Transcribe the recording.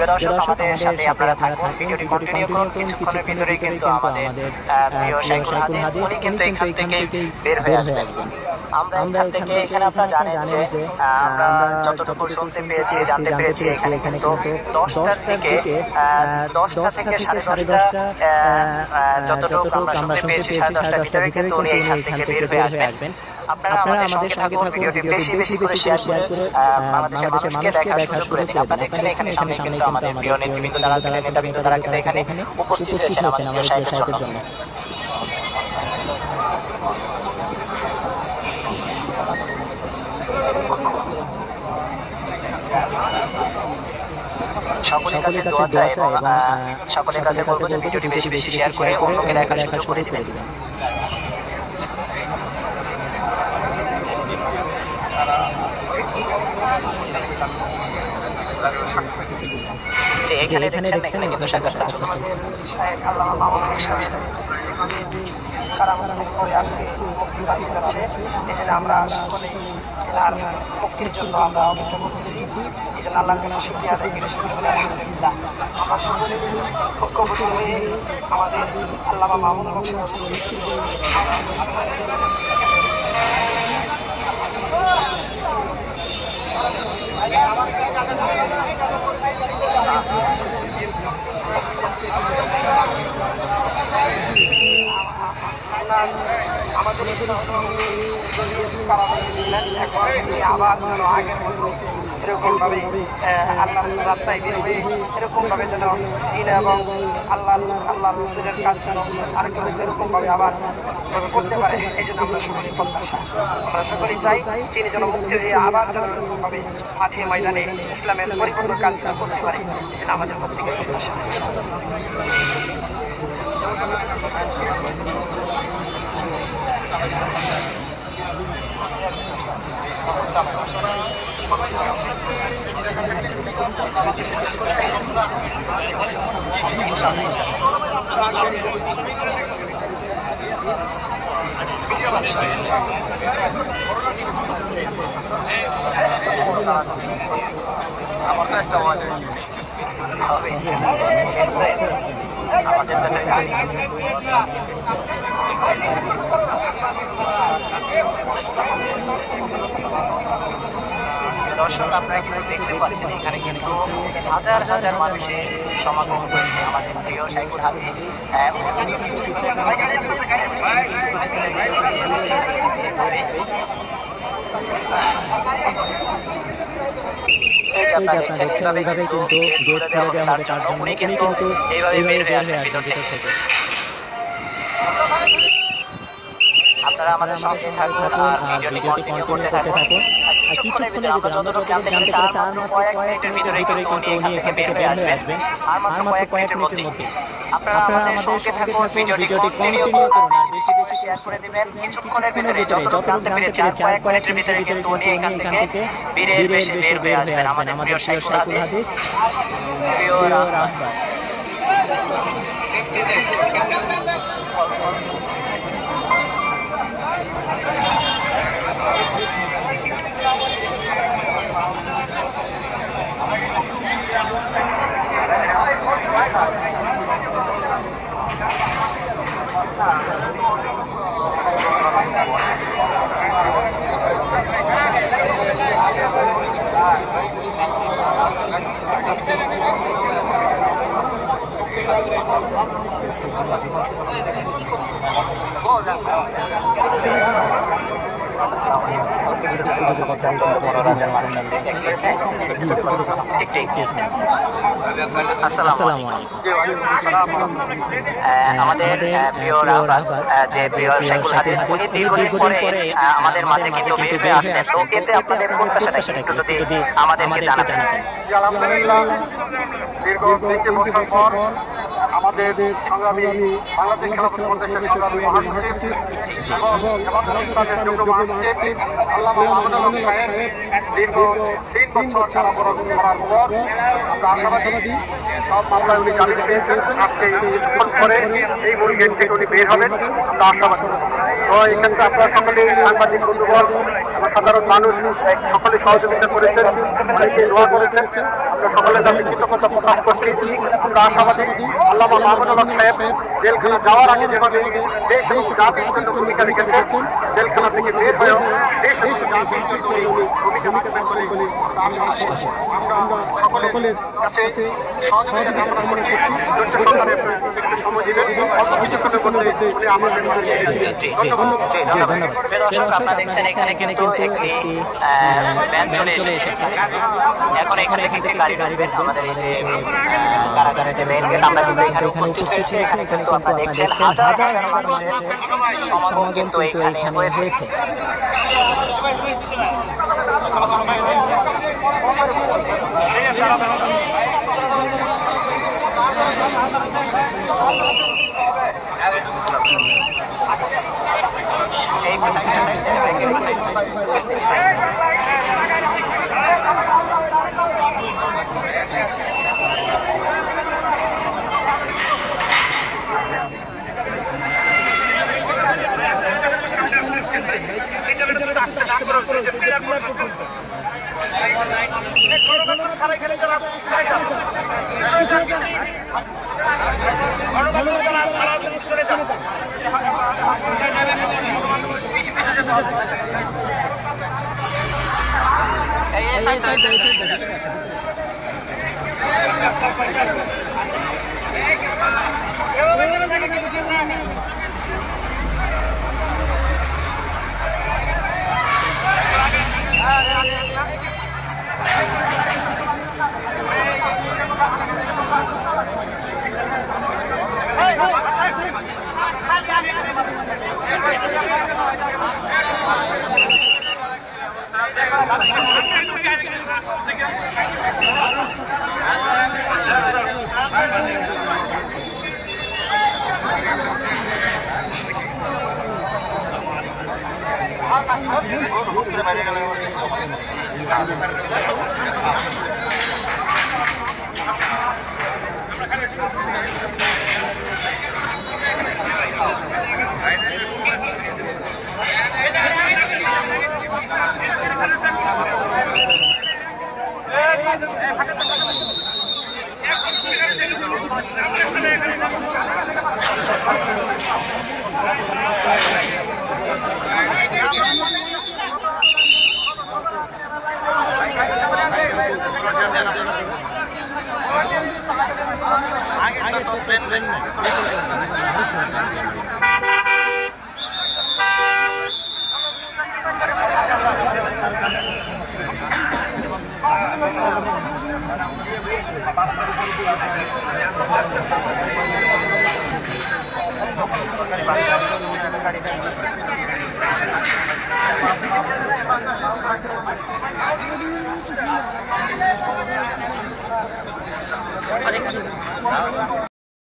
প্রিয় দর্শক, আমাদের সাথে আপনারা থাকুন, ভিডিওটি কন্টিনিউ করুন। কিছুক্ষণের ভিতরেই কিন্তু আমাদের প্রিয় শাইখুল হাদিস উনি কিন্তু এখান থেকেই বের হয়ে আসবেন। আমরা এখান থেকে, এখানে আপনারা জানেন যে আমরা যতটুকু শুনতে পেয়েছি, জানতে পেরেছি, এখানে কিন্তু 10টার দিকে 10টা থেকে 10:30 যতটুকু আমরা শুনতে পেয়েছি 10:30টার ভিতরে কিন্তু উনি এখান থেকে বের হয়ে আসবেন। আপনারা আমাদের সঙ্গে থাকুন, ভিডিওটি বেশি বেশি করে শেয়ার করে বাংলাদেশের মানুষকে দেখার সুযোগ করে দিন। আপনারা দেখছেন এখানে সামনে কিন্তু আমাদের প্রিয় নেতৃবৃন্দ যারা ছিলেন, নেতাবৃন্দ যারা কিন্তু এখানে উপস্থিত হয়েছেন আমাদের প্রিয় শাইখের জন্য। সকলের কাছে দোয়া চাই এবং সকলের কাছে বলবো যে ভিডিওটি বেশি বেশি শেয়ার করে অন্যকে দেখার সুযোগ করে দিবেন। এখানে দেখছেন কিন্তু সাক্ষাৎকার আমরা মুক্তির জন্য আমরা অপেক্ষা করতেছি। এই জন্য আল্লাহর কাছে শুকরিয়া আদায় করে আলহামদুলিল্লাহ আমরা সকলে ঐক্যবদ্ধ হয়ে আমাদের আল্লামা মামুনুল হক আমাদের ছিলেন, এখন আবার আগের মতো এরকমভাবে আল্লাহ রাস্তায় বেরোবে, এরকমভাবে যেন দিন এবং আল্লাহ রসুলের কাজ যেন আরেকটা এরকমভাবে আবার করতে পারে। এই জন্য আমরা সকলে প্রত্যাশা, আমরা সকলেই চাই তিনি যেন মুক্তি হয়ে আবার যেন এরকমভাবে মাঠে ময়দানে ইসলামের পরিপূর্ণ কাজ করতে পারে। এই জন্য আমাদের প্রত্যেকের প্রত্যাশা। আমার তো একটা আমাদের দর্শক, আপনারা কিন্তু দেখতে পাচ্ছেন এখানে কিন্তু হাজার হাজার মানুষের সমাগম হয়েছে আমাদের প্রিয় শাইখুল হাদিস। আপনারা দেখছেন এইভাবে কিন্তু গেট খুলে দেওয়া হবে তার জন্য, উনি কিন্তু এইভাবে বের হয়ে আসবেন ভিতর থেকে। আপনারা আমাদের সঙ্গে থাকুন আর ভিডিওটি কন্টিনিউ করতে থাকুন। কিছুক্ষণের ভিতরে আমরা যতটুকু জানতে পেরেছি আর মাত্র কয়েক মিনিটের ভিতরে কিন্তু উনি এখান থেকে বের হয়ে আসবেন, আর মাত্র কয়েক মিনিটের মধ্যে। আপনারা আমাদের সঙ্গে থাকুন, ভিডিওটি কন্টিনিউ করুন আর বেশি বেশি শেয়ার করে দিবেন। কিছুক্ষণের ভিতরে যতটুকু জানতে পেরেছি আর কয়েক মিনিটের ভিতরে কিন্তু উনি এখান থেকে বের হয়ে আসবেন আমাদের প্রিয় শাইখুল হাদিস, প্রিয় রাহবার। আমাদের প্রিয় রাহবার যে প্রিয় শাইখুল হাদিস উনি দীর্ঘদিন পরে আমাদের মাঝে কিন্তু বের হয়ে আসলেন। তো এতে আপনাদের প্রত্যাশাটা একটু যদি আমাদেরকে জানাতেন। আলহামদুলিল্লাহ, দীর্ঘ 3 বছর পর আমাদের সংগ্রামী বাংলাদেশ খেলাফত মজলিসের সংগ্রামী মহাসচিব এবং হেফাজত ইসলামের যুগ্ম মহাসচিব আল্লামা মামুনুল হক সাহেব দীর্ঘ 3 বছর কারাবরণ করার পর আমরা আশাবাদী সব মামলায় উনি জামিন পেয়েছেন। আজকে কিছুক্ষণ পরে এই মূল গেট থেকে উনি বের হবেন, আমরা আশাবাদী। তো এই ক্ষেত্রে আপনারা সকলেই সাংবাদিক বন্ধুবর্গ এবং সাধারণ মানুষ সকলে সহযোগিতা করেছেন, অনেকে দোয়া করেছেন। আমরা সকলের কাছে কৃতজ্ঞতা প্রকাশ করছি। আমরা আশাবাদী আল্লামা মাহমুদুল হক সাহেব জেলখানা যাওয়ার আগে যেভাবে দেশ এবং জাতির জন্য ভূমিকা রেখেছেন, জেলখানা থেকে বের হয়েও দেশ এবং জাতির জন্য ভূমিকা রাখবেন বলে আমরা সকলের কাছে সহযোগিতা কামনা করছি। সময় দিবেন, অল্প কিছুক্ষণের মধ্যে উনি আমাদের মাঝে আপনারা দেখছেন এখানে কিন্তু একটি ভ্যান চলে এসেছে। এখন এখানে একটি গাড়ি বের আমাদের এই যে কারাগারের যে মেইন গেট, আমরা কিন্তু এখানে উপস্থিত হয়েছি। এখানে কিন্তু আপনারা দেখছেন হাজার হাজার মানুষের সমাগম কিন্তু এখানে হয়েছে। অনেক